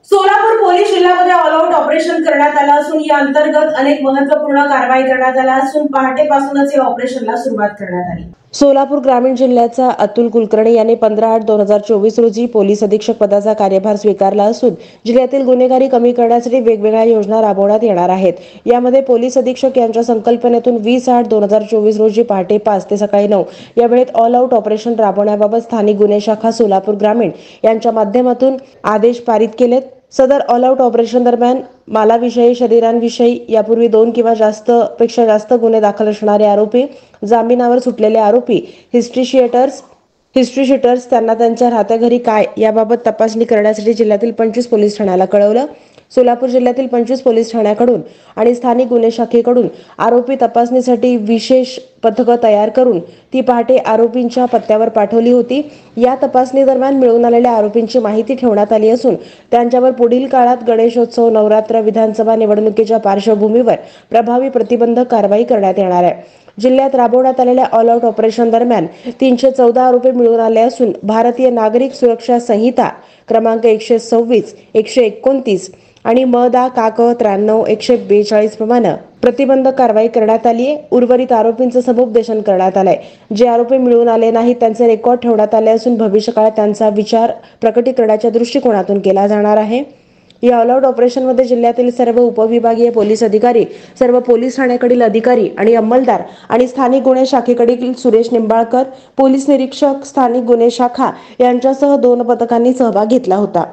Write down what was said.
Solapur police जिल्ह्यामध्ये all out operation करण्यात आलं असून या अंतर्गत अनेक महत्त्वपूर्ण कारवाई करण्यात आल्या असून पहाटेपासूनच या ऑपरेशनला सुरुवात करण्यात आली। सोलापूर ग्रामीण जिल्ह्याचा अतुल कुलकर्णी यांनी 15/8/2024 रोजी पोलीस अधीक्षक पदाचा कार्यभार स्वीकारला असून जिल्ह्यातील गुन्हेगारी कमी करण्यासाठी वेगवेगळ्या योजना राबवण्यात येणार आहेत। यामध्ये पोलीस अधीक्षक यांच्या संकल्पनेतून 20/8/2024 रोजी पहाटे 5 ते सकाळी 9 या वेळेत ऑल आउट ऑपरेशन राबवण्याबाबत स्थानिक गुन्हे शाखा सोलापूर ग्रामीण यांच्या माध्यमातून आदेश पारित केलेत। सदर ऑल आउट ऑपरेशन दरम्यान मालाविषयी, शरीरांविषयी यापूर्वी 2 किंवा पेक्षा जास्त गुन्हे दाखल असणारे आरोपी, जामिनावर सुटलेले आरोपी, हिस्ट्री शीटर्स त्यांना त्यांच्या राहत्या घरी काय याबाबत तपासणी करण्यासाठी जिल्ह्यातील 25 पोलीस ठाण्याला कळवलं। सोलापूर जिल्ह्यातील 25 पोलीस ठाण्याकडून आणि स्थानिक गुन्हे शाखेकडून आरोपी तपासणीसाठी विशेष पथकं तयार करून ती पहाटे आरोपींच्या पत्त्यावर पाठवली होती। या तपासणी दरम्यान मिळून आलेल्या आरोपींची माहिती ठेवण्यात आली असून त्यांच्यावर पुढील काळात गणेशोत्सव, नवरात्र, विधानसभा निवडणुकीच्या पार्श्वभूमीवर प्रभावी प्रतिबंधक कारवाई करण्यात येणार आहे। जिल्ह्यात राबवण्यात आलेल्या ऑल आउट ऑपरेशन दरम्यान 314 आरोपी मिळून आले असून भारतीय नागरिक सुरक्षा संहिता क्रमांक 126, 129 आणि म.दा.का.क. 93, 142 प्रमाणे प्रतिबंधक कारवाई करण्यात आली आहे। उर्वरित आरोपींचं समुपदेशन करण्यात आलंय। जे आरोपी मिळून आले नाहीत त्यांचे रेकॉर्ड ठेवण्यात आले असून भविष्यकाळात त्यांचा विचार प्रकटीकरणाच्या दृष्टिकोनातून केला जाणार आहे। या ऑल आउट ऑपरेशनमध्ये जिल्ह्यातील सर्व उपविभागीय पोलीस अधिकारी, सर्व पोलीस ठाण्याकडील अधिकारी आणि अंमलदार आणि स्थानिक गुन्हे शाखेकडील सुरेश निंबाळकर, पोलीस निरीक्षक, स्थानिक गुन्हे शाखा यांच्यासह 2 पथकांनी सहभाग घेतला होता।